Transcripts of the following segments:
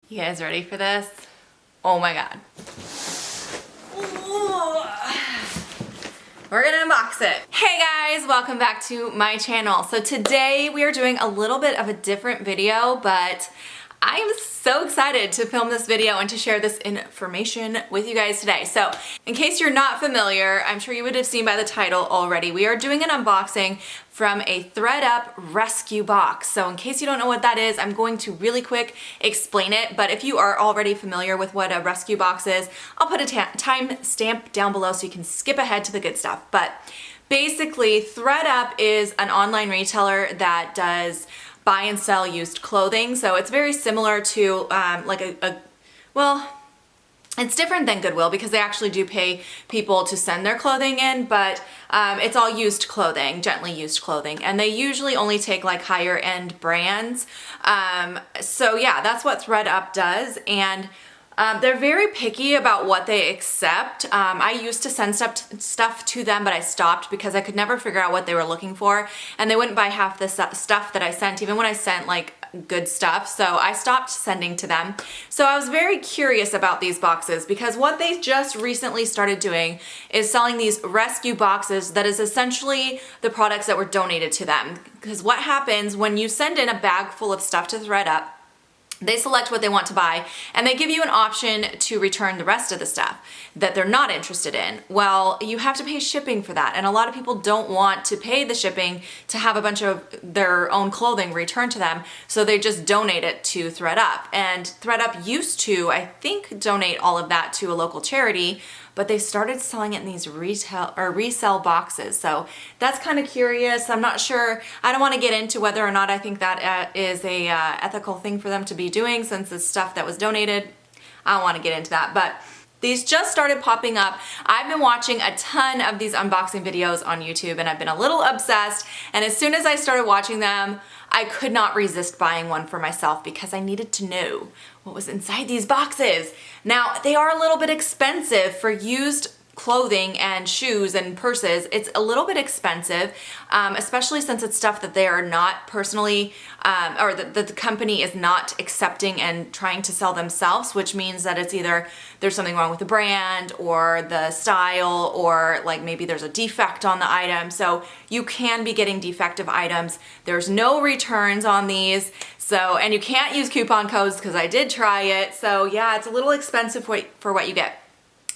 You guys ready for this? Oh my God. We're gonna unbox it. Hey guys, welcome back to my channel. So today we are doing a little bit of a different video, but I am so excited to film this video and to share this information with you guys today. So in case you're not familiar, I'm sure you would have seen by the title already, we are doing an unboxing from a Thredup rescue box. So in case you don't know what that is, I'm going to really quick explain it. But if you are already familiar with what a rescue box is, I'll put a time stamp down below so you can skip ahead to the good stuff. But basically, Thredup is an online retailer that does buy and sell used clothing. So it's very similar to well, it's different than Goodwill because they actually do pay people to send their clothing in, but it's all used clothing, gently used clothing. And they usually only take like higher end brands. So yeah, that's what Thredup does. And they're very picky about what they accept. I used to send stuff to them, but I stopped because I could never figure out what they were looking for. And they wouldn't buy half the stuff that I sent, even when I sent like good stuff. So I stopped sending to them. So I was very curious about these boxes because what they just recently started doing is selling these rescue boxes that is essentially the products that were donated to them. Because what happens when you send in a bag full of stuff to Thredup, they select what they want to buy and they give you an option to return the rest of the stuff that they're not interested in. Well, you have to pay shipping for that. And a lot of people don't want to pay the shipping to have a bunch of their own clothing returned to them. So they just donate it to Thredup. And Thredup used to, I think, donate all of that to a local charity, but they started selling it in these resell boxes. So that's kind of curious. I'm not sure. I don't want to get into whether or not I think that is a ethical thing for them to be doing since it's stuff that was donated. I don't want to get into that, but these just started popping up. I've been watching a ton of these unboxing videos on YouTube and I've been a little obsessed. And as soon as I started watching them, I could not resist buying one for myself because I needed to know what was inside these boxes. Now, they are a little bit expensive for used clothing and shoes and purses. It's a little bit expensive, especially since it's stuff that they are not personally, or that the company is not accepting and trying to sell themselves, which means that it's either there's something wrong with the brand or the style, or like maybe there's a defect on the item. So you can be getting defective items. There's no returns on these. So, and you can't use coupon codes because I did try it. So yeah, it's a little expensive for what you get.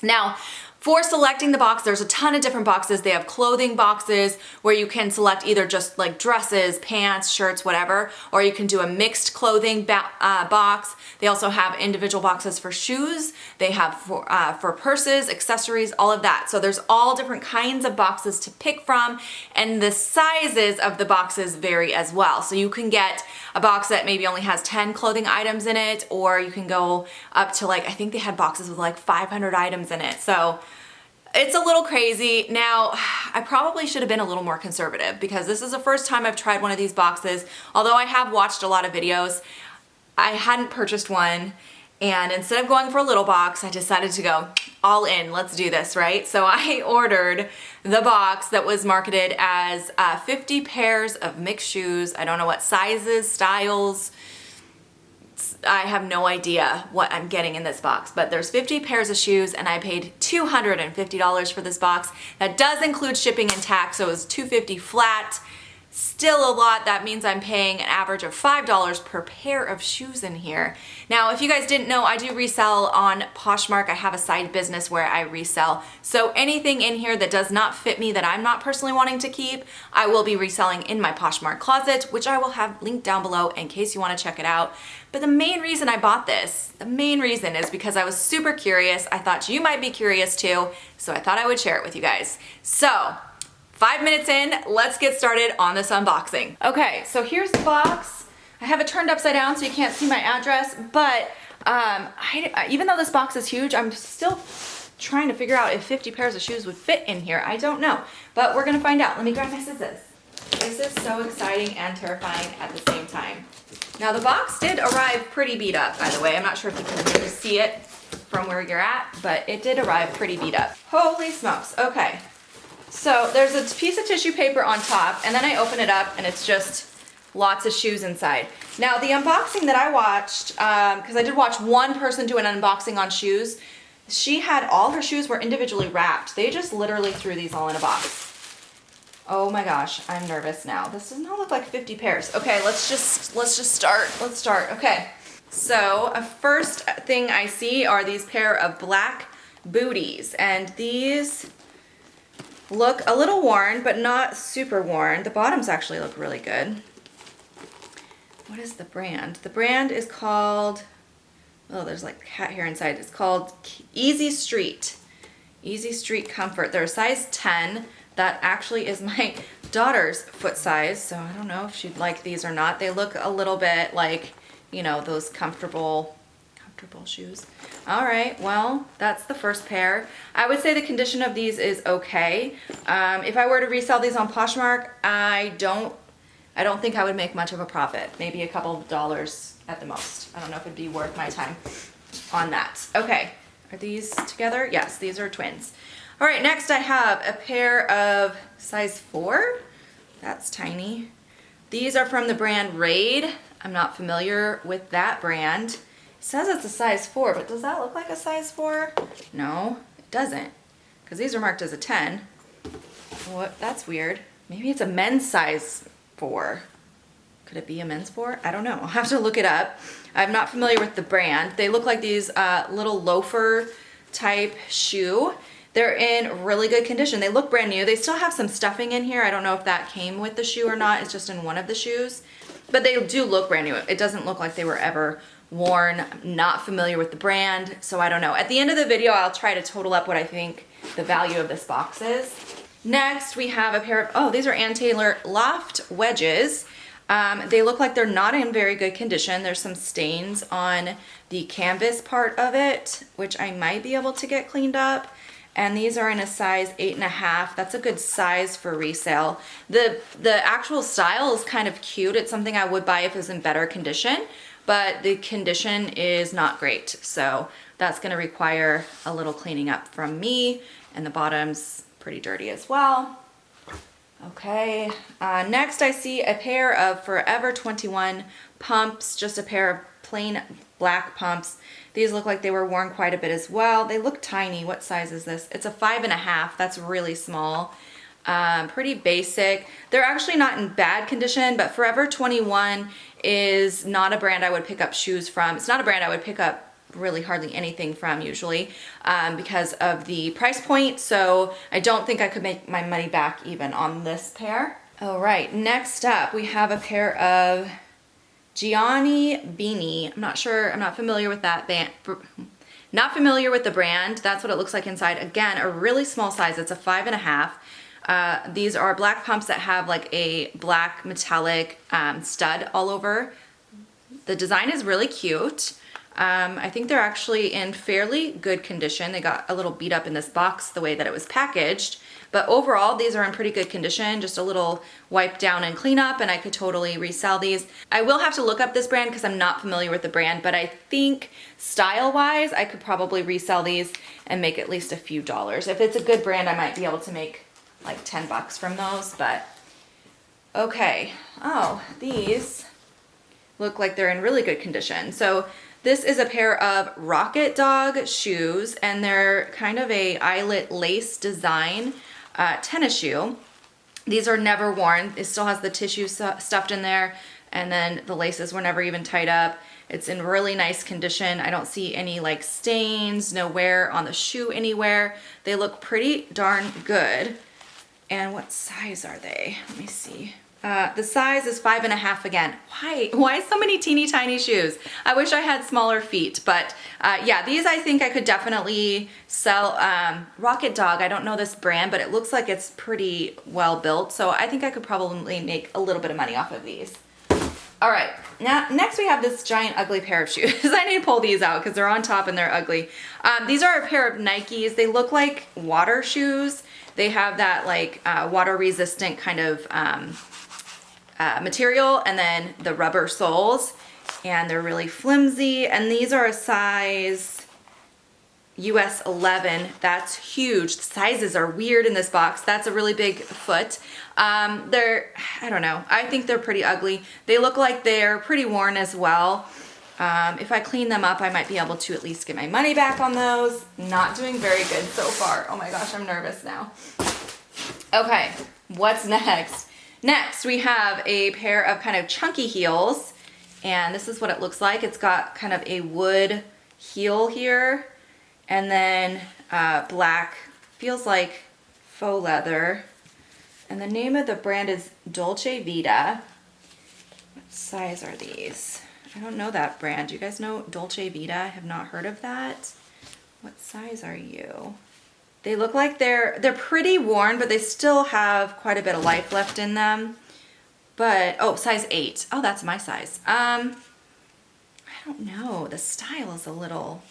Now, for selecting the box, there's a ton of different boxes. They have clothing boxes where you can select either just like dresses, pants, shirts, whatever, or you can do a mixed clothing box. They also have individual boxes for shoes. They have for purses, accessories, all of that. So there's all different kinds of boxes to pick from, and the sizes of the boxes vary as well. So you can get a box that maybe only has 10 clothing items in it, or you can go up to like, I think they had boxes with like 500 items in it. So it's a little crazy. Now, I probably should have been a little more conservative because this is the first time I've tried one of these boxes. Although I have watched a lot of videos, I hadn't purchased one. And instead of going for a little box, I decided to go all in. Let's do this, right? So I ordered the box that was marketed as 50 pairs of mixed shoes. I don't know what sizes, styles. I have no idea what I'm getting in this box, but there's 50 pairs of shoes and I paid $250 for this box. That does include shipping and tax, so it was $250 flat. Still a lot. That means I'm paying an average of $5 per pair of shoes in here. Now, if you guys didn't know, I do resell on Poshmark. I have a side business where I resell. So anything in here that does not fit me that I'm not personally wanting to keep, I will be reselling in my Poshmark closet, which I will have linked down below in case you want to check it out. But the main reason I bought this, the main reason is because I was super curious. I thought you might be curious too, so I thought I would share it with you guys. So, 5 minutes in, let's get started on this unboxing. Okay, so here's the box. I have it turned upside down so you can't see my address, but even though this box is huge, I'm still trying to figure out if 50 pairs of shoes would fit in here. I don't know, but we're gonna find out. Let me grab my scissors. This is so exciting and terrifying at the same time. Now the box did arrive pretty beat up, by the way. I'm not sure if you can really see it from where you're at, but it did arrive pretty beat up. Holy smokes, okay. So there's a piece of tissue paper on top, and then I open it up and it's just lots of shoes inside. Now the unboxing that I watched, because I did watch one person do an unboxing on shoes, she had all her shoes were individually wrapped. They just literally threw these all in a box. Oh my gosh, I'm nervous now. This does not look like 50 pairs. Okay, let's just start. Let's start. Okay. So, first thing I see are these pair of black booties, and these look a little worn, but not super worn. The bottoms actually look really good. What is the brand? The brand is called, oh, there's like cat hair inside. It's called Easy Street. Easy Street Comfort. They're a size 10. That actually is my daughter's foot size, so I don't know if she'd like these or not. They look a little bit like, you know, those comfortable shoes. All right, well, that's the first pair. I would say the condition of these is okay. If I were to resell these on Poshmark, I don't think I would make much of a profit. Maybe a couple of dollars at the most. I don't know if it'd be worth my time on that. Okay, are these together? Yes, these are twins. All right, next I have a pair of size 4. That's tiny. These are from the brand Raid. I'm not familiar with that brand. It says it's a size 4, but does that look like a size 4? No, it doesn't, because these are marked as a 10. What? That's weird. Maybe it's a men's size 4. Could it be a men's 4? I don't know. I'll have to look it up. I'm not familiar with the brand. They look like these little loafer type shoe. They're in really good condition. They look brand new. They still have some stuffing in here. I don't know if that came with the shoe or not. It's just in one of the shoes. But they do look brand new. It doesn't look like they were ever worn. I'm not familiar with the brand, so I don't know. At the end of the video, I'll try to total up what I think the value of this box is. Next, we have a pair of, oh, these are Ann Taylor Loft Wedges. They look like they're not in very good condition. There's some stains on the canvas part of it, which I might be able to get cleaned up. And these are in a size 8.5. That's a good size for resale. The actual style is kind of cute. It's something I would buy if it was in better condition, but the condition is not great. So that's gonna require a little cleaning up from me, and the bottom's pretty dirty as well. Okay, next I see a pair of Forever 21 pumps, just a pair of plain black pumps. These look like they were worn quite a bit as well. They look tiny. What size is this? It's a 5.5. That's really small. Pretty basic. They're actually not in bad condition, but Forever 21 is not a brand I would pick up shoes from. It's not a brand I would pick up really hardly anything from usually because of the price point. So I don't think I could make my money back even on this pair. All right, next up we have a pair of Gianni Bini. I'm not sure, I'm not familiar with that band. Not familiar with the brand. That's what it looks like inside. Again, a really small size. It's a 5.5. These are black pumps that have like a black metallic stud all over. The design is really cute. I think they're actually in fairly good condition. They got a little beat up in this box the way that it was packaged. But overall, these are in pretty good condition, just a little wipe down and clean up, and I could totally resell these. I will have to look up this brand because I'm not familiar with the brand, but I think style-wise, I could probably resell these and make at least a few dollars. If it's a good brand, I might be able to make like 10 bucks from those, but okay. Oh, these look like they're in really good condition. So this is a pair of Rocket Dog shoes, and they're kind of a eyelet lace design tennis shoe. These are never worn. It still has the tissue stuffed in there, and then the laces were never even tied up. It's in really nice condition. I don't see any like stains, no wear on the shoe anywhere. They look pretty darn good. And what size are they? Let me see. The size is 5.5 again. Why so many teeny tiny shoes? I wish I had smaller feet, but yeah, these I think I could definitely sell. Rocket Dog, I don't know this brand, but it looks like it's pretty well built, so I think I could probably make a little bit of money off of these. All right, now next we have this giant ugly pair of shoes. I need to pull these out because they're on top and they're ugly. These are a pair of Nikes. They look like water shoes. They have that like water resistant kind of material, and then the rubber soles, and they're really flimsy, and these are a size US 11. That's huge. The sizes are weird in this box. That's a really big foot. They're, I don't know. I think they're pretty ugly. They look like they're pretty worn as well. If I clean them up, I might be able to at least get my money back on those. Not doing very good so far. Oh my gosh, I'm nervous now. Okay, what's next? Next, we have a pair of kind of chunky heels, and this is what it looks like. It's got kind of a wood heel here, and then black, feels like faux leather. And the name of the brand is Dolce Vita. What size are these? I don't know that brand. You guys know Dolce Vita? I have not heard of that. What size are you? They look like they're pretty worn, but they still have quite a bit of life left in them. But, oh, size 8. Oh, that's my size. I don't know. The style is a little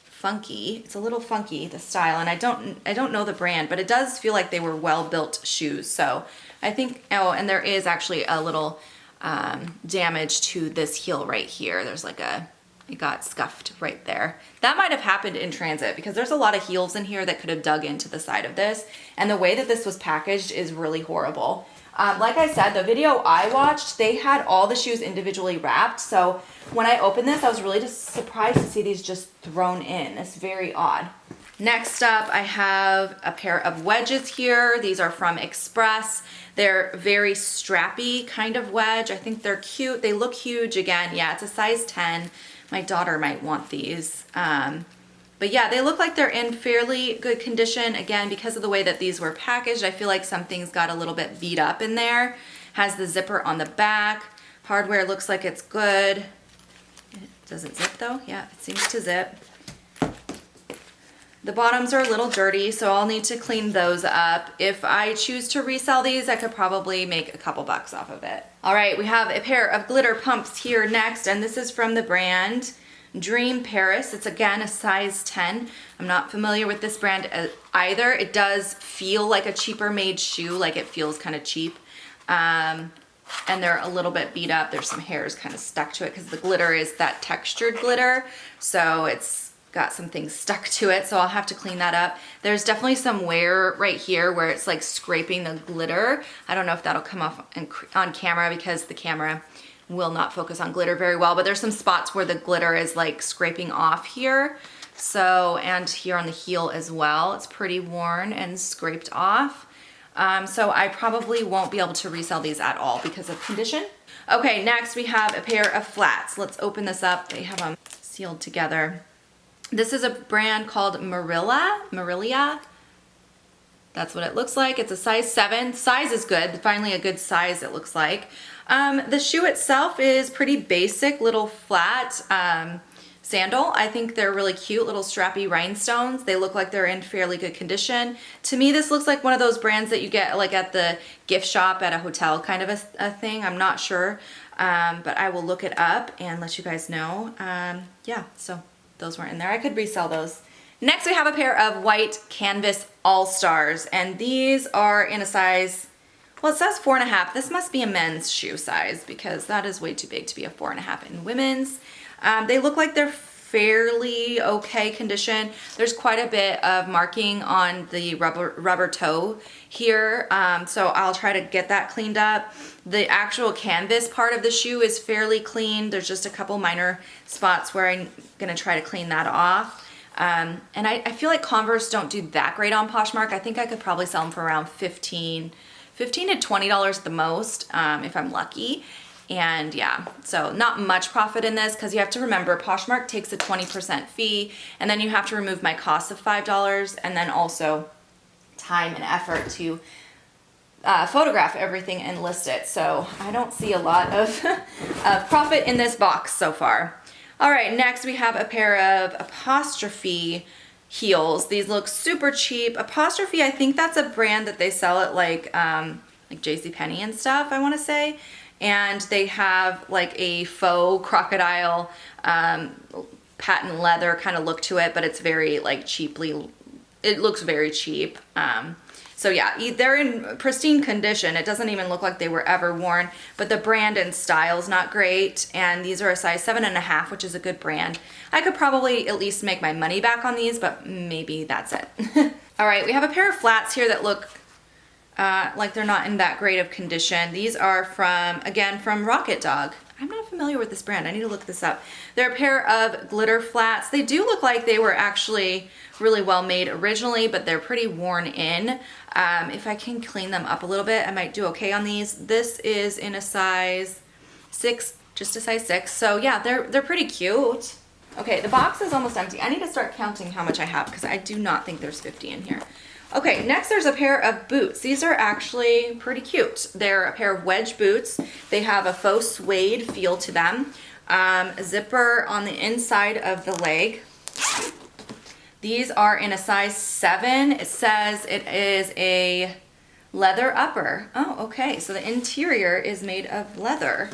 funky. It's a little funky, the style, and I don't know the brand, but it does feel like they were well-built shoes. So I think, oh, and there is actually a little damage to this heel right here. There's like it got scuffed right there. That might have happened in transit because there's a lot of heels in here that could have dug into the side of this. And the way that this was packaged is really horrible. Like I said, the video I watched, they had all the shoes individually wrapped. So when I opened this, I was really just surprised to see these just thrown in. It's very odd. Next up, I have a pair of wedges here. These are from Express. They're very strappy kind of wedge. I think they're cute. They look huge again. Yeah, it's a size 10. My daughter might want these. But yeah, they look like they're in fairly good condition. Again, because of the way that these were packaged, I feel like some things got a little bit beat up in there. Has the zipper on the back. Hardware looks like it's good. Does it zip though? Yeah, it seems to zip. The bottoms are a little dirty, so I'll need to clean those up. If I choose to resell these, I could probably make a couple bucks off of it. All right, we have a pair of glitter pumps here next, and this is from the brand Dream Paris. It's again a size 10. I'm not familiar with this brand either. It does feel like a cheaper made shoe, like it feels kind of cheap. And they're a little bit beat up. There's some hairs kind of stuck to it because the glitter is that textured glitter. So it's got some things stuck to it, so I'll have to clean that up. There's definitely some wear right here where it's like scraping the glitter. I don't know if that'll come off on camera because the camera will not focus on glitter very well, but there's some spots where the glitter is like scraping off here. So, and here on the heel as well. It's pretty worn and scraped off. So I probably won't be able to resell these at all because of condition. Okay, next we have a pair of flats. Let's open this up. They have them sealed together. This is a brand called Marilia. That's what it looks like. It's a size 7. Size is good. Finally a good size it looks like. The shoe itself is pretty basic, little flat sandal. I think they're really cute, little strappy rhinestones. They look like they're in fairly good condition. To me, this looks like one of those brands that you get like at the gift shop at a hotel kind of a thing. I'm not sure, but I will look it up and let you guys know. Yeah, so those weren't in there. I could resell those. Next, we have a pair of white canvas all-stars, and these are in a size, well, it says 4.5. This must be a men's shoe size because that is way too big to be a 4.5 in women's. They look like they're fairly okay condition. There's quite a bit of marking on the rubber toe here, so I'll try to get that cleaned up. The actual canvas part of the shoe is fairly clean. There's just a couple minor spots where I'm gonna try to clean that off. And I feel like Converse don't do that great on Poshmark. I think I could probably sell them for around $15 to $20 at the most, if I'm lucky. And yeah, so not much profit in this because you have to remember Poshmark takes a 20% fee, and then you have to remove my cost of $5 and then also time and effort to photograph everything and list it. So I don't see a lot of profit in this box so far. All right, next we have a pair of apostrophe heels. These look super cheap. Apostrophe, I think that's a brand that they sell at like JCPenney and stuff, I want to say. And they have like a faux crocodile patent leather kind of look to it, but it's very like cheaply it looks very cheap. So yeah, they're in pristine condition. It doesn't even look like they were ever worn, but the brand and style is not great. And these are a size 7.5, which is a good brand. I could probably at least make my money back on these, but maybe that's it. All right, we have a pair of flats here that look like they're not in that great of condition. These are from, again, from Rocket Dog. I'm not familiar with this brand. I need to look this up. They're a pair of glitter flats. They do look like they were actually really well made originally, but they're pretty worn in. If I can clean them up a little bit, I might do okay on these. This is in a size 6, just a size 6. So yeah, they're pretty cute. Okay, the box is almost empty. I need to start counting how much I have because I do not think there's 50 in here. Okay, next there's a pair of boots. These are actually pretty cute. They're a pair of wedge boots. They have a faux suede feel to them. A zipper on the inside of the leg. These are in a size 7. It says it is a leather upper. Oh, okay, so the interior is made of leather.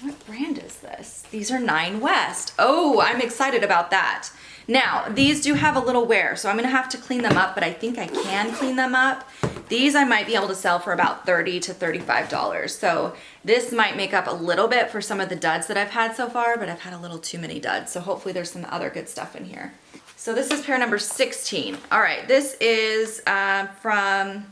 What brand is this? These are 9 West. Oh, I'm excited about that. Now, these do have a little wear, so I'm gonna have to clean them up, but I think I can clean them up. These I might be able to sell for about $30 to $35. So this might make up a little bit for some of the duds that I've had so far, but I've had a little too many duds. So hopefully there's some other good stuff in here. So this is pair number 16. All right, this is from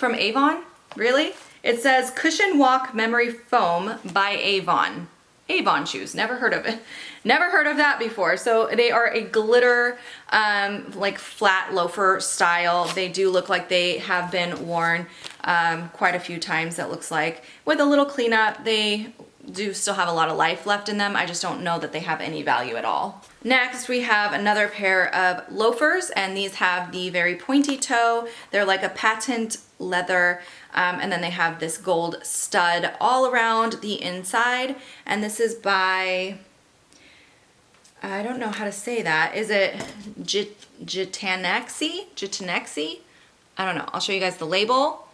Avon, really? It says Cushion Walk Memory Foam by Avon. Avon shoes, never heard of it. Never heard of that before. So they are a glitter, like flat loafer style. They do look like they have been worn quite a few times, it looks like. With a little cleanup, they do still have a lot of life left in them. I just don't know that they have any value at all. Next, we have another pair of loafers, and these have the very pointy toe. They're like a patent leather, and then they have this gold stud all around the inside. And this is by, I don't know how to say that. Is it Gitanexi? I don't know. I'll show you guys the label.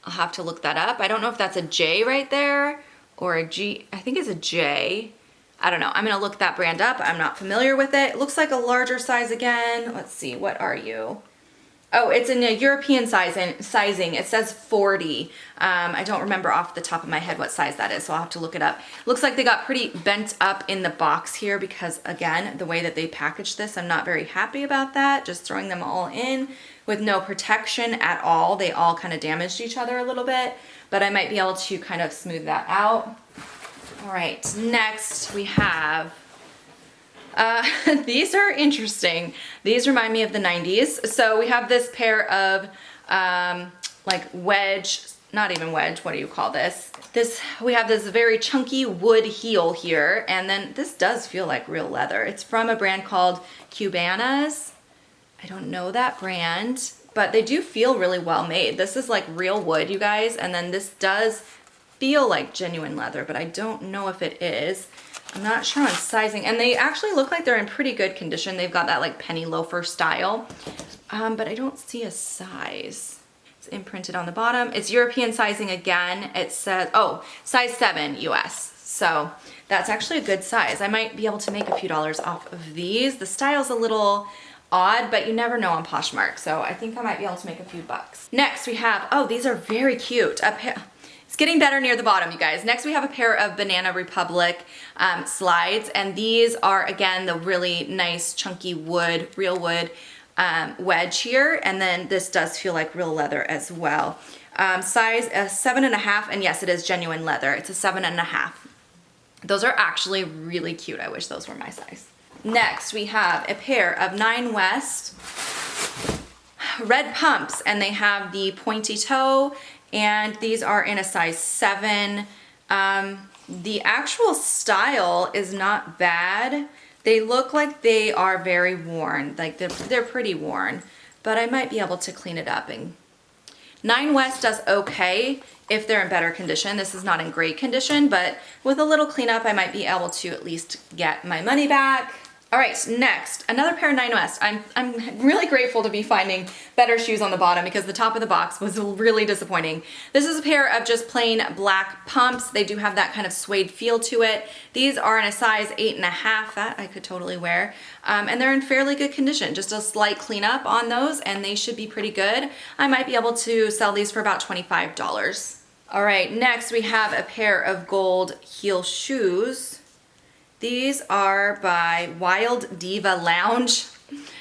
I'll have to look that up. I don't know if that's a J right there or a G. I think it's a J. I don't know. I'm gonna look that brand up. I'm not familiar with it. It looks like a larger size again. Let's see, what are you? Oh, it's in a European sizing. It says 40. I don't remember off the top of my head what size that is, so I'll have to look it up. Looks like they got pretty bent up in the box here because, again, the way that they packaged this, I'm not very happy about that. Just throwing them all in with no protection at all. They all kind of damaged each other a little bit, but I might be able to kind of smooth that out. All right, next we have, these are interesting. These remind me of the 90s. So we have this pair of like wedge, not even wedge, what do you call this? We have this very chunky wood heel here, and then this does feel like real leather. It's from a brand called Cubanas. I don't know that brand, but they do feel really well made. This is like real wood, you guys, and then this does feel like genuine leather, but I don't know if it is. I'm not sure on sizing, and they actually look like they're in pretty good condition. They've got that like penny loafer style, but I don't see a size. It's imprinted on the bottom. It's European sizing again. It says, oh, size 7 US. So that's actually a good size. I might be able to make a few dollars off of these. The style's a little odd, but you never know on Poshmark, so I think I might be able to make a few bucks. Next we have, oh, these are very cute. It's getting better near the bottom, you guys. Next we have a pair of Banana Republic slides, and these are, again, the really nice chunky wood, real wood wedge here, and then this does feel like real leather as well. Size 7.5, and yes, it is genuine leather. It's a 7.5. Those are actually really cute. I wish those were my size. Next, we have a pair of 9 West red pumps, and they have the pointy toe, and these are in a size 7. The actual style is not bad. They look like they are very worn, like they're pretty worn, but I might be able to clean it up. And 9 West does okay if they're in better condition. This is not in great condition, but with a little cleanup, I might be able to at least get my money back. All right, next, another pair of Nine West. I'm really grateful to be finding better shoes on the bottom because the top of the box was really disappointing. This is a pair of just plain black pumps. They do have that kind of suede feel to it. These are in a size 8.5 that I could totally wear. And they're in fairly good condition. Just a slight cleanup on those and they should be pretty good. I might be able to sell these for about $25. All right, next we have a pair of gold heel shoes. These are by Wild Diva Lounge.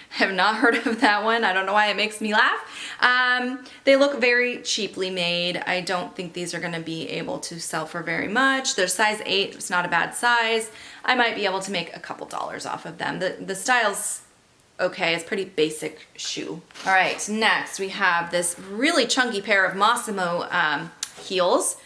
Have not heard of that one. I don't know why it makes me laugh. They look very cheaply made. I don't think these are gonna be able to sell for very much. They're size 8, it's not a bad size. I might be able to make a couple dollars off of them. The style's okay, it's a pretty basic shoe. All right, next we have this really chunky pair of Massimo Heels.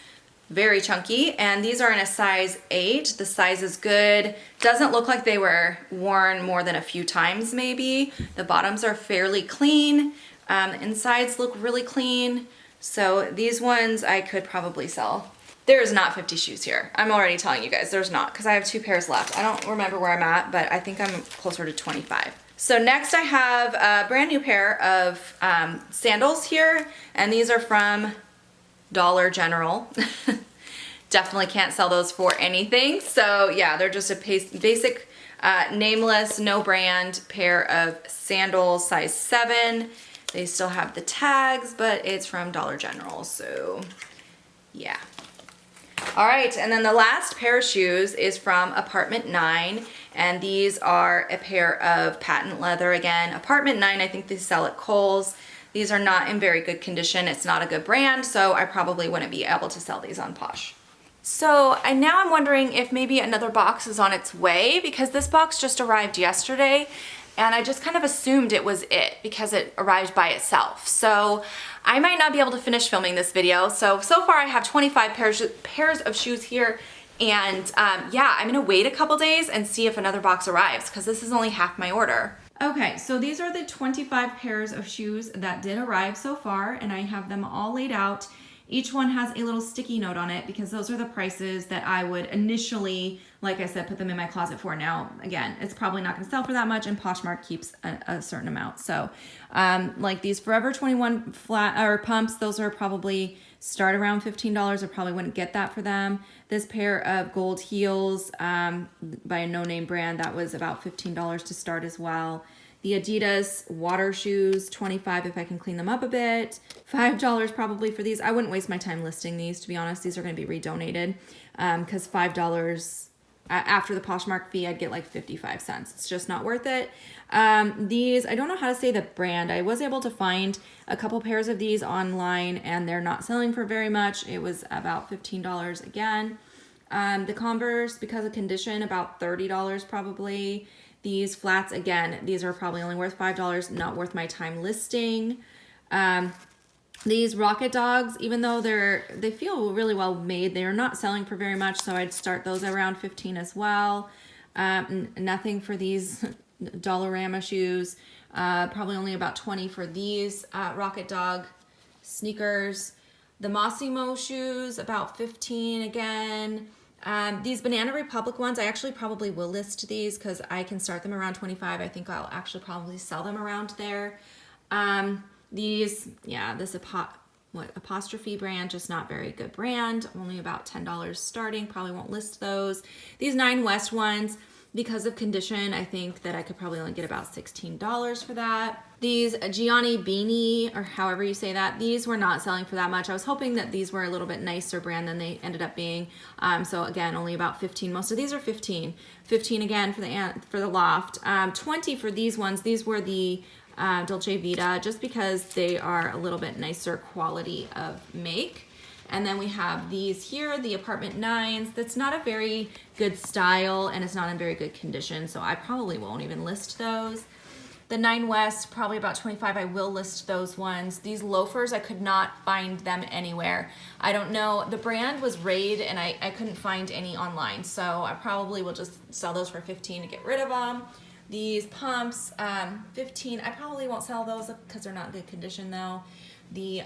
Very chunky, and these are in a size 8. The size is good. Doesn't look like they were worn more than a few times maybe. The bottoms are fairly clean. The insides look really clean. So these ones I could probably sell. There is not 50 shoes here. I'm already telling you guys there's not because I have 2 pairs left. I don't remember where I'm at, but I think I'm closer to 25. So next I have a brand new pair of sandals here, and these are from Dollar General. Definitely can't sell those for anything. So yeah, they're just a basic nameless, no brand pair of sandals, size 7. They still have the tags, but it's from Dollar General, so yeah. All right, and then the last pair of shoes is from Apartment 9, and these are a pair of patent leather again. Apartment 9, I think they sell at Kohl's. These are not in very good condition. It's not a good brand, so I probably wouldn't be able to sell these on Posh. So now I'm wondering if maybe another box is on its way because this box just arrived yesterday and I just kind of assumed it was it because it arrived by itself. So I might not be able to finish filming this video. So far I have 25 pairs of shoes here, and yeah, I'm gonna wait a couple days and see if another box arrives because this is only half my order. Okay, so these are the 25 pairs of shoes that did arrive so far, and I have them all laid out. Each one has a little sticky note on it because those are the prices that I would initially, like I said, put them in my closet for. Now, again, it's probably not gonna sell for that much, and Poshmark keeps a certain amount. So like these Forever 21 flat or pumps, those are probably start around $15. I probably wouldn't get that for them. This pair of gold heels by a no-name brand, that was about $15 to start as well. The Adidas water shoes, $25 if I can clean them up a bit. $5 probably for these. I wouldn't waste my time listing these, to be honest. These are gonna be redonated because $5, after the Poshmark fee, I'd get like 55 cents. It's just not worth it. These, I don't know how to say the brand. I was able to find a couple pairs of these online and they're not selling for very much. It was about $15 again. The Converse, because of condition, about $30 probably. These flats, again, these are probably only worth $5, not worth my time listing. These Rocket Dogs, even though they feel really well made, they are not selling for very much, so I'd start those around 15 as well. Nothing for these Dollarama shoes. Probably only about 20 for these Rocket Dog sneakers. The Massimo shoes, about 15 again. These Banana Republic ones, I actually probably will list these because I can start them around 25. I think I'll actually probably sell them around there. These, yeah, this apostrophe brand, just not very good brand. Only about $10 starting. Probably won't list those. These Nine West ones, because of condition, I think that I could probably only get about $16 for that. These Gianni Bini, or however you say that, these were not selling for that much. I was hoping that these were a little bit nicer brand than they ended up being. So again, only about 15. Most of these are 15. 15 again for the Loft. 20 for these ones. These were the Dolce Vita, just because they are a little bit nicer quality of make. And then we have these here, the Apartment 9s. That's not a very good style and it's not in very good condition, so I probably won't even list those. The Nine West, probably about 25, I will list those ones. These Loafers, I could not find them anywhere. I don't know, the brand was Raid and I couldn't find any online, so I probably will just sell those for 15 to get rid of them. These pumps, 15, I probably won't sell those because they're not in good condition though. The,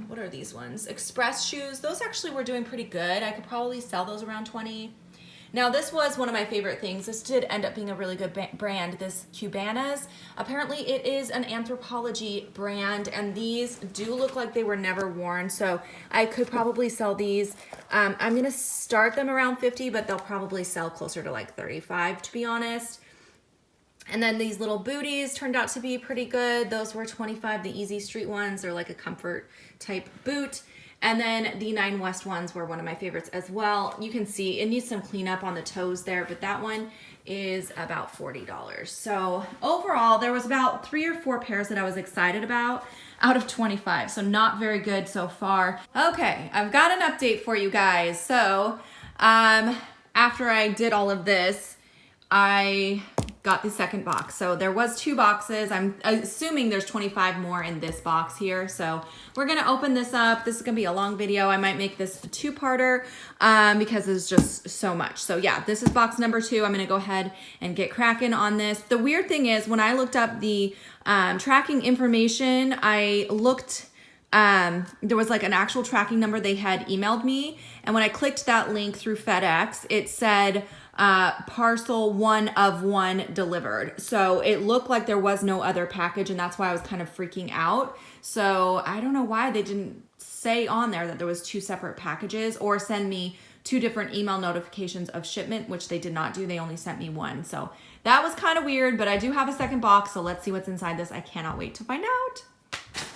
what are these ones? Express shoes, those actually were doing pretty good. I could probably sell those around 20. Now this was one of my favorite things. This did end up being a really good brand, this Cubanas. Apparently it is an Anthropology brand, and these do look like they were never worn, so I could probably sell these. I'm gonna start them around 50, but they'll probably sell closer to like 35, to be honest. And then these little booties turned out to be pretty good. Those were 25, the Easy Street ones. They're like a comfort type boot. And then the 9 West ones were one of my favorites as well. You can see it needs some cleanup on the toes there, but that one is about $40. So overall, there was about 3 or 4 pairs that I was excited about out of 25. So not very good so far. Okay, I've got an update for you guys. So after I did all of this, I got the second box. So there was 2 boxes. I'm assuming there's 25 more in this box here. So we're gonna open this up. This is gonna be a long video. I might make this a 2-parter because there's just so much. So yeah, this is box number 2. I'm gonna go ahead and get cracking on this. The weird thing is when I looked up the tracking information, I looked, there was like an actual tracking number they had emailed me. And when I clicked that link through FedEx, it said, parcel 1 of 1 delivered. So it looked like there was no other package, and that's why I was kind of freaking out. So I don't know why they didn't say on there that there was 2 separate packages or send me 2 different email notifications of shipment, which they did not do. They only sent me 1. So that was kind of weird, but I do have a second box, so let's see what's inside this. I cannot wait to find out.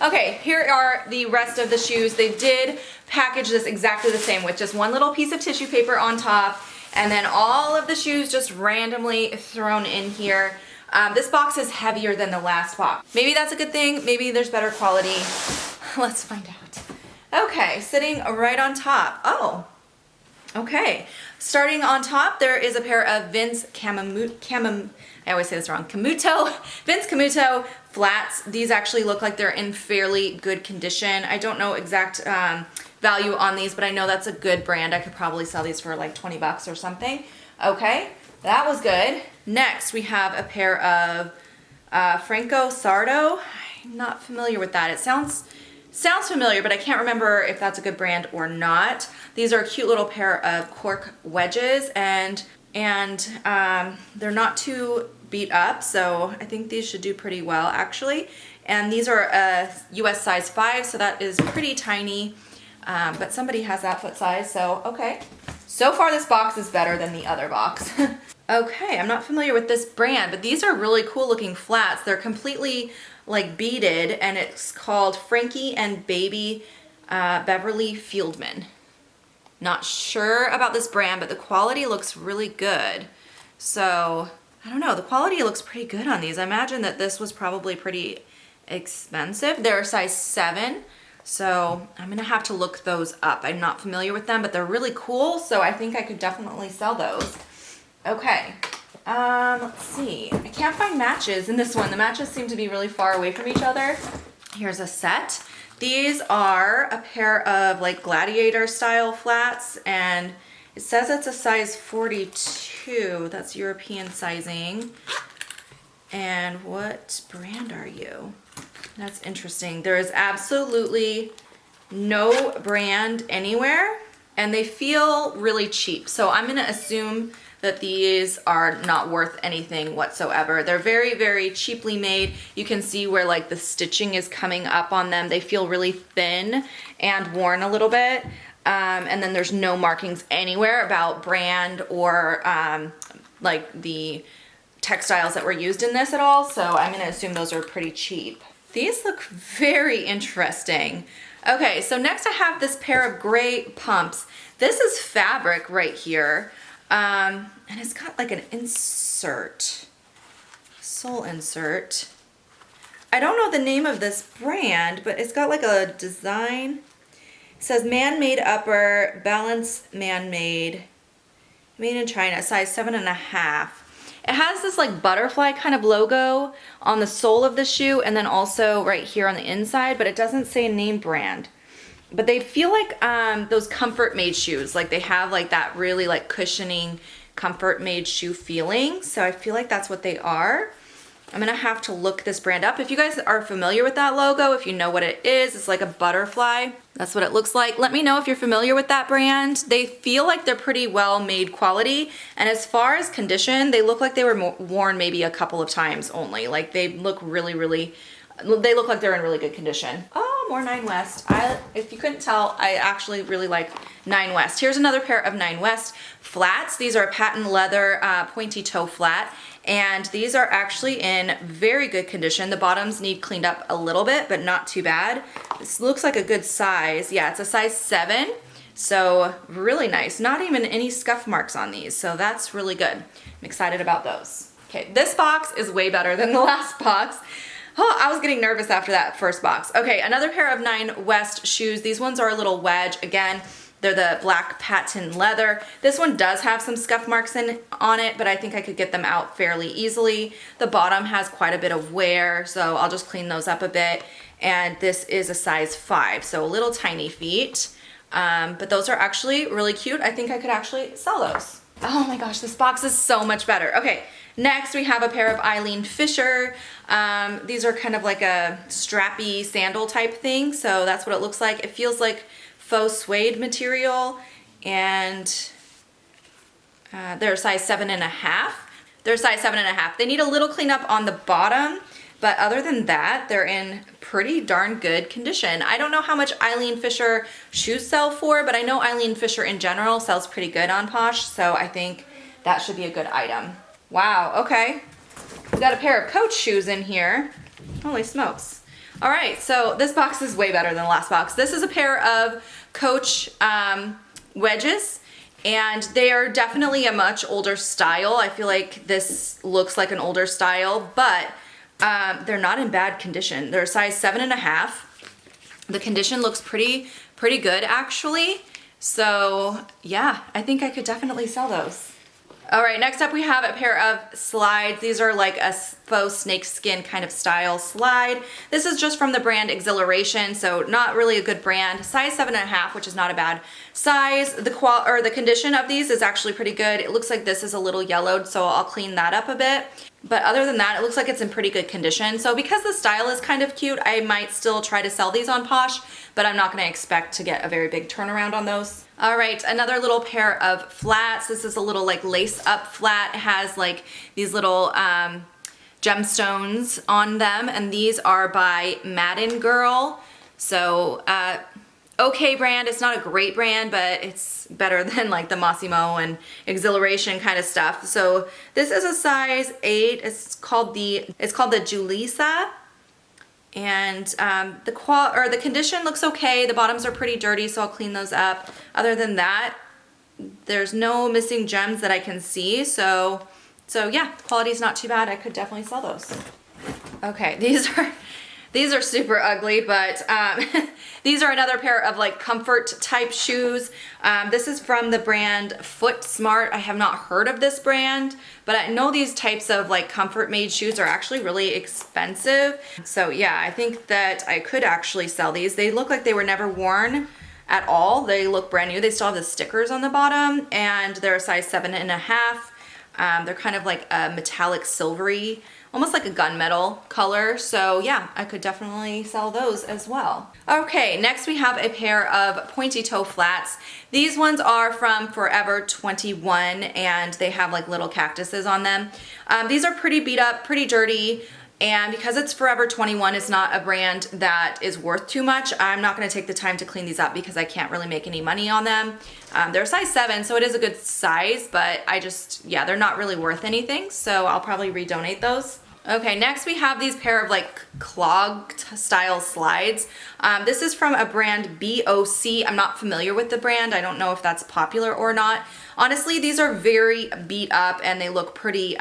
Okay, here are the rest of the shoes. They did package this exactly the same with just one little piece of tissue paper on top, and then all of the shoes just randomly thrown in here. This box is heavier than the last box. Maybe that's a good thing. Maybe there's better quality. Let's find out. Okay, sitting right on top. Oh, okay. Starting on top, there is a pair of Vince I always say this wrong. Vince Camuto flats. These actually look like they're in fairly good condition. I don't know exact value on these, but I know that's a good brand. I could probably sell these for like 20 bucks or something. Okay, that was good. Next, we have a pair of Franco Sardo. I'm not familiar with that. It sounds familiar, but I can't remember if that's a good brand or not. These are a cute little pair of cork wedges, and they're not too beat up, so I think these should do pretty well actually. And these are a US size 5, so that is pretty tiny, but somebody has that foot size, so okay. So far this box is better than the other box. Okay, I'm not familiar with this brand, but these are really cool looking flats. They're completely like beaded, and it's called Frankie and Baby Beverly Fieldman. Not sure about this brand, but the quality looks really good. So I don't know, the quality looks pretty good on these. I imagine that this was probably pretty expensive. They're a size 7, so I'm gonna have to look those up. I'm not familiar with them, but they're really cool, so I think I could definitely sell those. Okay, let's see. I can't find matches in this one. The matches seem to be really far away from each other. Here's a set. These are a pair of like gladiator style flats, and it says it's a size 42. That's European sizing. And what brand are you? That's interesting. There is absolutely no brand anywhere, and they feel really cheap. So I'm gonna assume that these are not worth anything whatsoever. They're very, very cheaply made. You can see where like the stitching is coming up on them. They feel really thin and worn a little bit. And then there's no markings anywhere about brand or like the textiles that were used in this at all. So I'm gonna assume those are pretty cheap. These look very interesting. Okay, so next I have this pair of gray pumps. This is fabric right here. And it's got like an insert, sole insert. I don't know the name of this brand, but it's got like a design. It says man-made upper, balance man-made, made in China, size 7.5. It has this like butterfly kind of logo on the sole of the shoe, and then also right here on the inside, but it doesn't say name brand. But they feel like those comfort made shoes. Like they have like that really like cushioning comfort made shoe feeling. So I feel like that's what they are. I'm gonna have to look this brand up. If you guys are familiar with that logo, if you know what it is, it's like a butterfly. That's what it looks like. Let me know if you're familiar with that brand. They feel like they're pretty well made quality. And as far as condition, they look like they were worn maybe a couple of times only. Like they look really, they look like they're in really good condition. Oh, more Nine West. If you couldn't tell, I actually really like Nine West. Here's another pair of Nine West flats. These are patent leather pointy toe flat. And these are actually in very good condition. The bottoms need cleaned up a little bit, but not too bad. This looks like a good size. Yeah, it's a size 7. So really nice. Not even any scuff marks on these. So that's really good. I'm excited about those. Okay, this box is way better than the last box. Oh, I was getting nervous after that first box. Okay, another pair of Nine West shoes. These ones are a little wedge. Again, they're the black patent leather. This one does have some scuff marks on it, but I think I could get them out fairly easily. The bottom has quite a bit of wear, so I'll just clean those up a bit. And this is a size 5, so a little tiny feet. But those are actually really cute. I think I could actually sell those. Oh my gosh, this box is so much better. Okay, next we have a pair of Eileen Fisher. These are kind of like a strappy sandal type thing, so that's what it looks like. It feels like faux suede material, and they're a size 7.5. They're a size 7.5. They need a little cleanup on the bottom, but other than that, they're in pretty darn good condition. I don't know how much Eileen Fisher shoes sell for, but I know Eileen Fisher in general sells pretty good on Posh, so I think that should be a good item. Wow, okay. We got a pair of Coach shoes in here. Holy smokes. All right, so this box is way better than the last box. This is a pair of Coach wedges, and they are definitely a much older style. I feel like this looks like an older style, but they're not in bad condition. They're a size 7.5. The condition looks pretty good actually. So yeah, I think I could definitely sell those. All right, next up we have a pair of slides. These are like a faux snake skin kind of style slide. This is just from the brand Exhilaration, so not really a good brand. Size 7.5, which is not a bad size. The condition of these is actually pretty good. It looks like this is a little yellowed, so I'll clean that up a bit. But other than that, it looks like it's in pretty good condition. So because the style is kind of cute, I might still try to sell these on Posh, but I'm not gonna expect to get a very big turnaround on those. All right, another little pair of flats. This is a little like lace up flat. It has like these little gemstones on them, and these are by Madden Girl. So okay brand. It's not a great brand, but it's better than like the Massimo and Exhilaration kind of stuff. So this is a size 8. It's called the Julissa. And the condition looks okay. The bottoms are pretty dirty, so I'll clean those up. Other than that, there's no missing gems that I can see. So yeah, the quality's not too bad. I could definitely sell those. Okay, these are super ugly, but these are another pair of like comfort type shoes. This is from the brand Foot Smart. I have not heard of this brand, but I know these types of like comfort made shoes are actually really expensive. So yeah, I think that I could actually sell these. They look like they were never worn at all. They look brand new. They still have the stickers on the bottom, and they're a size 7.5. They're kind of like a metallic silvery, almost like a gunmetal color. So yeah, I could definitely sell those as well. Okay, next we have a pair of Pointy Toe Flats. These ones are from Forever 21, and they have like little cactuses on them. These are pretty beat up, pretty dirty. And because it's Forever 21, it's not a brand that is worth too much. I'm not gonna take the time to clean these up because I can't really make any money on them. They're a size 7, so it is a good size, but yeah, they're not really worth anything, so I'll probably redonate those. Okay, next we have these pair of like clog style slides. This is from a brand BOC. I'm not familiar with the brand. I don't know if that's popular or not. Honestly, these are very beat up and they look pretty,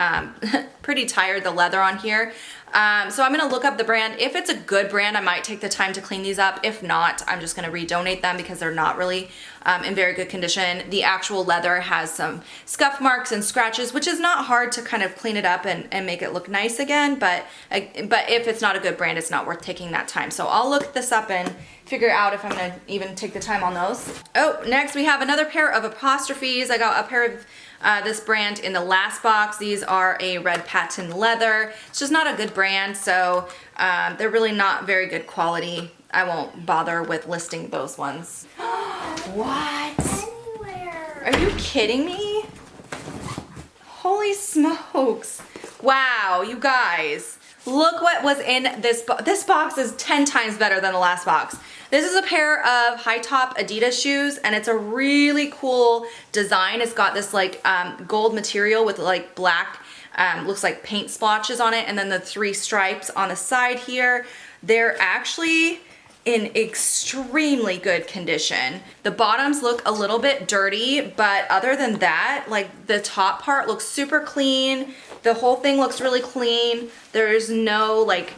pretty tired, the leather on here. So I'm gonna look up the brand. If it's a good brand, I might take the time to clean these up. If not, I'm just gonna redonate them because they're not really in very good condition. The actual leather has some scuff marks and scratches, which is not hard to kind of clean it up and make it look nice again. But if it's not a good brand, it's not worth taking that time. So I'll look this up and figure out if I'm gonna even take the time on those. Oh, next we have another pair of apostrophes. I got a pair of this brand in the last box. These are a red patent leather. It's just not a good brand, so they're really not very good quality. I won't bother with listing those ones. What? Anywhere. Are you kidding me? Holy smokes. Wow, you guys. Look what was in this box. This box is 10 times better than the last box. This is a pair of high top Adidas shoes, and it's a really cool design. It's got this like gold material with like black, looks like paint splotches on it, and then the 3 stripes on the side here. They're actually in extremely good condition. The bottoms look a little bit dirty, but other than that, like the top part looks super clean. The whole thing looks really clean. There's no like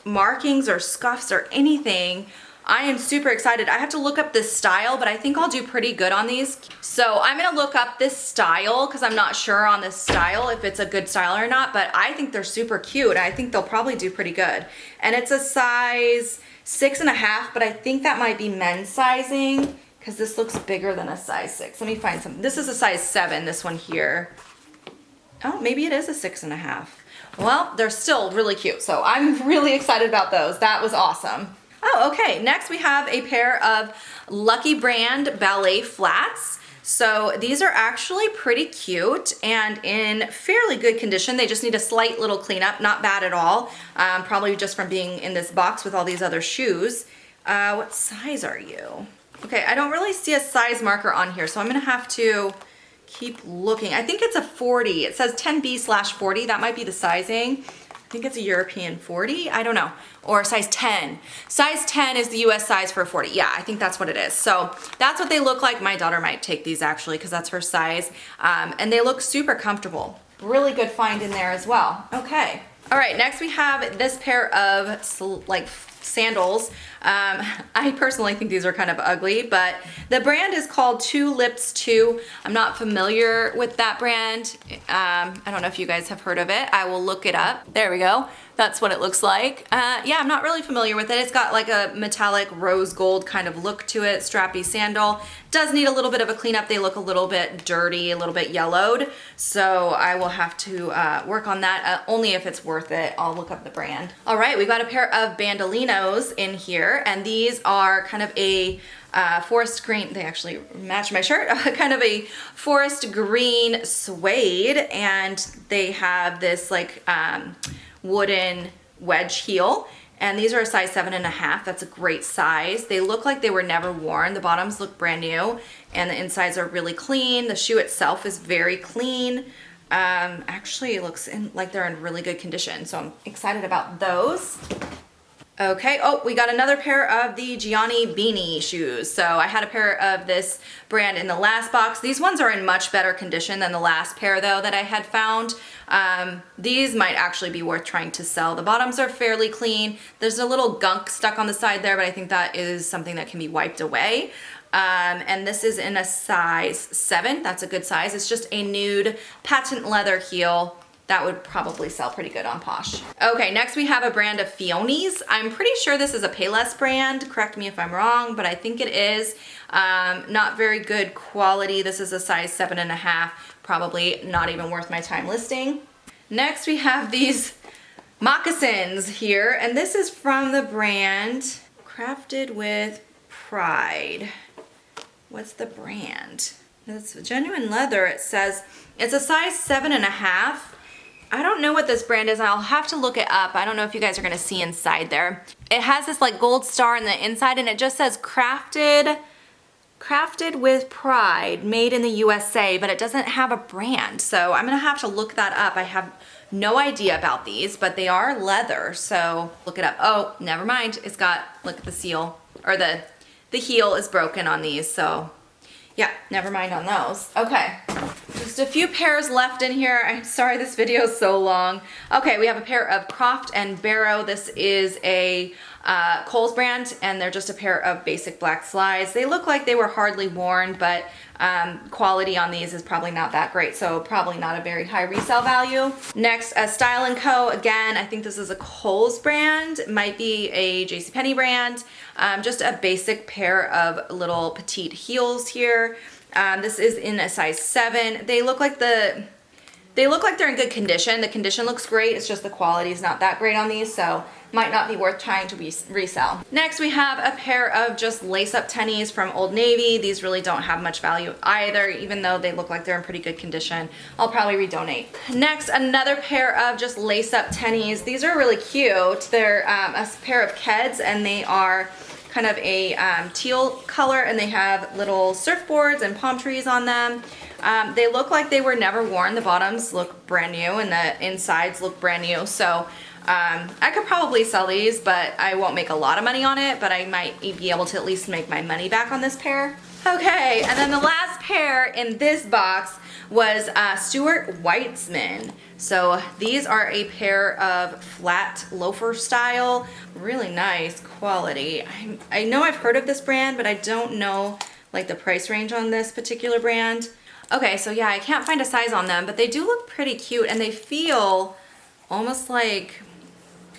markings or scuffs or anything. I am super excited. I have to look up this style, but I think I'll do pretty good on these. So I'm gonna look up this style because I'm not sure on this style if it's a good style or not, but I think they're super cute. I think they'll probably do pretty good. And it's a size 6.5, but I think that might be men's sizing because this looks bigger than a size 6. Let me find some. This is a size 7, this one here. Oh, maybe it is a 6.5. Well, they're still really cute, so I'm really excited about those. That was awesome. Oh, okay, next we have a pair of Lucky Brand Ballet flats. So these are actually pretty cute and in fairly good condition. They just need a slight little cleanup, not bad at all. Probably just from being in this box with all these other shoes. What size are you? Okay, I don't really see a size marker on here, so I'm gonna have to keep looking. I think it's a 40. It says 10B/40. That might be the sizing. I think it's a European 40. I don't know. Or size 10. Size 10 is the US size for a 40. Yeah, I think that's what it is. So that's what they look like. My daughter might take these actually because that's her size. And they look super comfortable. Really good find in there as well. Okay. All right, next we have this pair of like sandals. I personally think these are kind of ugly, but the brand is called Two Lips 2. I'm not familiar with that brand. I don't know if you guys have heard of it. I will look it up. There we go. That's what it looks like. Yeah, I'm not really familiar with it. It's got like a metallic rose gold kind of look to it, strappy sandal. Does need a little bit of a cleanup. They look a little bit dirty, a little bit yellowed. So I will have to work on that, only if it's worth it. I'll look up the brand. All right, we got a pair of bandolinos in here, and these are kind of a forest green. They actually match my shirt. Kind of a forest green suede, and they have this like wooden wedge heel, and these are a size 7.5. That's a great size. They look like they were never worn. The bottoms look brand new, and the insides are really clean. The shoe itself is very clean. Actually, it looks like they're in really good condition, so I'm excited about those. Okay, oh, we got another pair of the Gianni Bini shoes. So I had a pair of this brand in the last box. These ones are in much better condition than the last pair though that I had found. These might actually be worth trying to sell. The bottoms are fairly clean. There's a little gunk stuck on the side there, but I think that is something that can be wiped away. And this is in a size 7. That's a good size. It's just a nude patent leather heel. That would probably sell pretty good on Posh. Okay, next we have a brand of Fionis. I'm pretty sure this is a Payless brand. Correct me if I'm wrong, but I think it is. Not very good quality. This is a size 7.5. Probably not even worth my time listing. Next we have these moccasins here, and this is from the brand Crafted with Pride. What's the brand? It's genuine leather. It says it's a size 7.5. I don't know what this brand is. I'll have to look it up. I don't know if you guys are gonna see inside there. It has this like gold star in the inside, and it just says crafted with pride, made in the USA, but it doesn't have a brand. So I'm gonna have to look that up. I have no idea about these, but they are leather, so look it up. Oh, never mind. It's got, look at the seal, or the heel is broken on these, so yeah, never mind on those. Okay, just a few pairs left in here. I'm sorry this video is so long. Okay, we have a pair of Croft and Barrow. This is a Kohl's brand, and they're just a pair of basic black slides. They look like they were hardly worn, but quality on these is probably not that great, so probably not a very high resale value. Next, a Style & Co. Again, I think this is a Kohl's brand. It might be a JCPenney brand. Just a basic pair of little petite heels here. This is in a size 7. They look like they're in good condition. The condition looks great. It's just the quality is not that great on these, so might not be worth trying to resell. Next, we have a pair of just lace-up tennies from Old Navy. These really don't have much value either, even though they look like they're in pretty good condition. I'll probably redonate. Next, another pair of just lace-up tennies. These are really cute. They're a pair of Keds, and they are kind of a teal color, and they have little surfboards and palm trees on them. They look like they were never worn. The bottoms look brand new and the insides look brand new. So I could probably sell these, but I won't make a lot of money on it, but I might be able to at least make my money back on this pair. Okay, and then the last pair in this box was Stuart Weitzman. So these are a pair of flat loafer style, really nice quality. I know I've heard of this brand, but I don't know like the price range on this particular brand. Okay, so yeah, I can't find a size on them, but they do look pretty cute, and they feel almost like,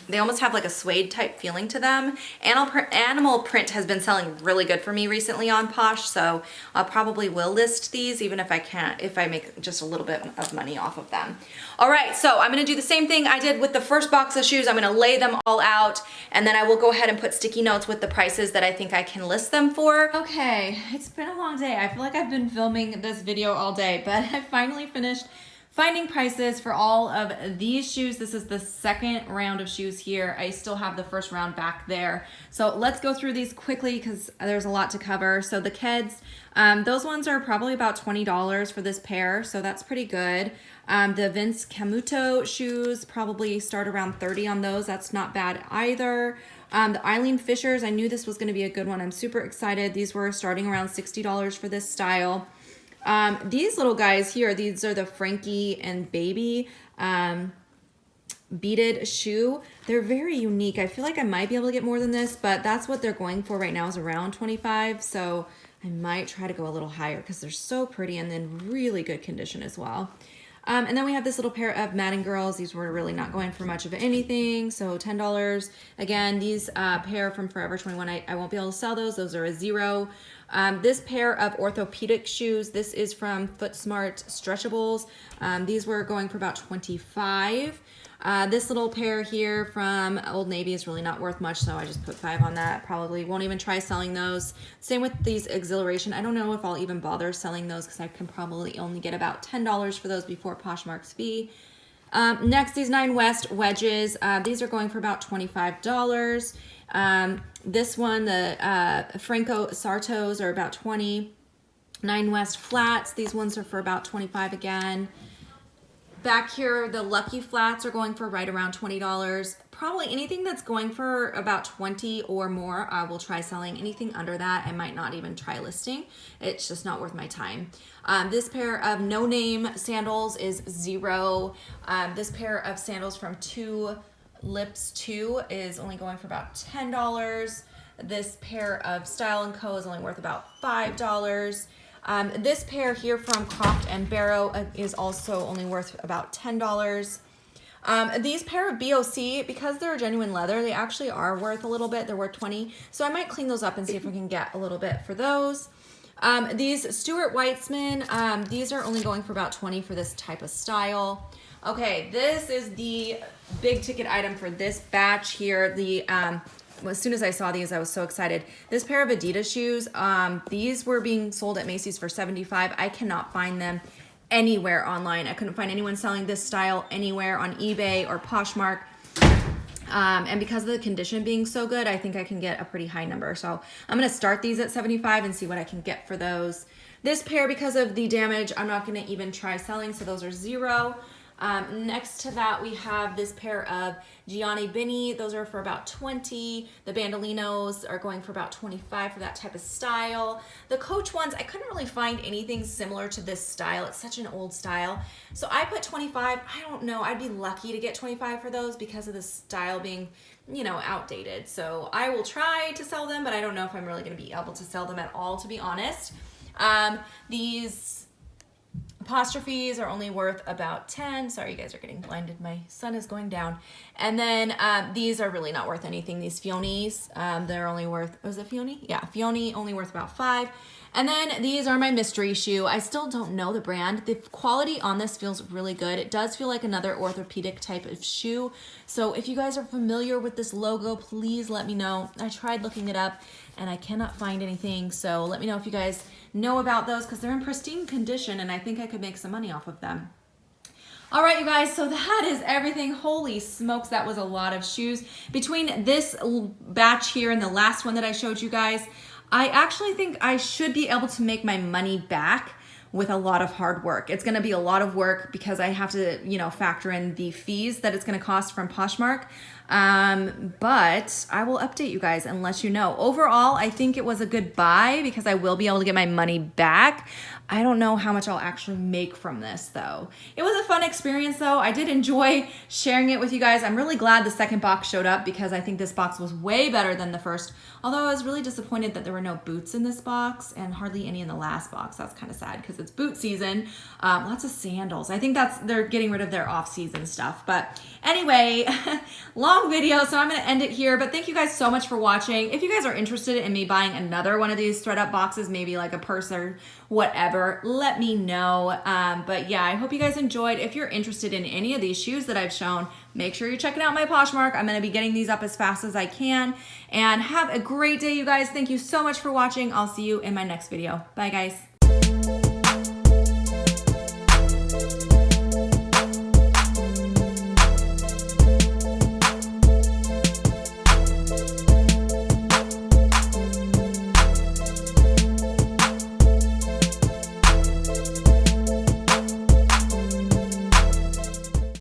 they almost have like a suede type feeling to them. Animal print has been selling really good for me recently on Posh, so I probably will list these even if I make just a little bit of money off of them. All right, so I'm gonna do the same thing I did with the first box of shoes. I'm gonna lay them all out, and then I will go ahead and put sticky notes with the prices that I think I can list them for. Okay, it's been a long day. I feel like I've been filming this video all day, but I finally finished finding prices for all of these shoes. This is the second round of shoes here. I still have the first round back there. So let's go through these quickly because there's a lot to cover. So the Keds, those ones are probably about $20 for this pair, so that's pretty good. The Vince Camuto shoes probably start around 30 on those. That's not bad either. The Eileen Fishers, I knew this was gonna be a good one. I'm super excited. These were starting around $60 for this style. These little guys here, these are the Frankie and Baby beaded shoe. They're very unique. I feel like I might be able to get more than this, but that's what they're going for right now, is around 25. So I might try to go a little higher because they're so pretty and in really good condition as well. And then we have this little pair of Madden Girls. These were really not going for much of anything, so $10. Again, these pair from Forever 21, I won't be able to sell those. Those are a 0. This pair of orthopedic shoes, this is from Footsmart Stretchables. These were going for about 25. This little pair here from Old Navy is really not worth much, so I just put 5 on that. Probably won't even try selling those. Same with these Exhilaration. I don't know if I'll even bother selling those because I can probably only get about $10 for those before Poshmark's fee. Next, these 9 West Wedges. These are going for about $25. This one, the Franco Sardos, are about 20. 9 West Flats, these ones are for about 25 again. Back here, the Lucky Flats are going for right around $20. Probably anything that's going for about 20 or more, I will try selling. Anything under that, I might not even try listing. It's just not worth my time. This pair of No Name sandals is 0. This pair of sandals from 2 Lips 2 is only going for about $10. This pair of Style & Co. is only worth about $5. This pair here from Croft & Barrow is also only worth about $10. These pair of BOC, because they're genuine leather, they actually are worth a little bit. They're worth 20. So I might clean those up and see if we can get a little bit for those. These Stuart Weitzman, these are only going for about 20 for this type of style. Okay, this is the big ticket item for this batch here. As soon as I saw these, I was so excited. This pair of Adidas shoes, these were being sold at Macy's for $75. I cannot find them anywhere online. I couldn't find anyone selling this style anywhere on eBay or Poshmark. And because of the condition being so good, I think I can get a pretty high number. So I'm gonna start these at $75 and see what I can get for those. This pair, because of the damage, I'm not gonna even try selling, so those are 0. Next to that, we have this pair of Gianni Bini. Those are for about 20. The Bandolinos are going for about 25 for that type of style. The Coach ones, I couldn't really find anything similar to this style. It's such an old style. So I put 25. I don't know. I'd be lucky to get 25 for those because of the style being, you know, outdated. So I will try to sell them, but I don't know if I'm really going to be able to sell them at all, to be honest. These apostrophes are only worth about 10. Sorry, you guys are getting blinded. My sun is going down. And then these are really not worth anything. These Fionis, they're only worth, was it Fioni? Yeah, Fioni only worth about 5. And then these are my mystery shoe. I still don't know the brand. The quality on this feels really good. It does feel like another orthopedic type of shoe. So if you guys are familiar with this logo, please let me know. I tried looking it up and I cannot find anything. So let me know if you guys know about those because they're in pristine condition and I think I could make some money off of them. All right, you guys, so that is everything. Holy smokes, that was a lot of shoes. Between this batch here and the last one that I showed you guys, I actually think I should be able to make my money back with a lot of hard work. It's gonna be a lot of work because I have to, you know, factor in the fees that it's gonna cost from Poshmark. But I will update you guys and let you know. Overall, I think it was a good buy because I will be able to get my money back. I don't know how much I'll actually make from this though. It was a fun experience though. I did enjoy sharing it with you guys. I'm really glad the second box showed up because I think this box was way better than the first. Although I was really disappointed that there were no boots in this box and hardly any in the last box. That's kind of sad because it's boot season. Lots of sandals. I think they're getting rid of their off-season stuff. But anyway, long video, so I'm gonna end it here. But thank you guys so much for watching. If you guys are interested in me buying another one of these Thredup boxes, maybe like a purse or whatever, let me know. But yeah, I hope you guys enjoyed. If you're interested in any of these shoes that I've shown, make sure you're checking out my Poshmark. I'm gonna be getting these up as fast as I can. And have a great day, you guys. Thank you so much for watching. I'll see you in my next video. Bye, guys.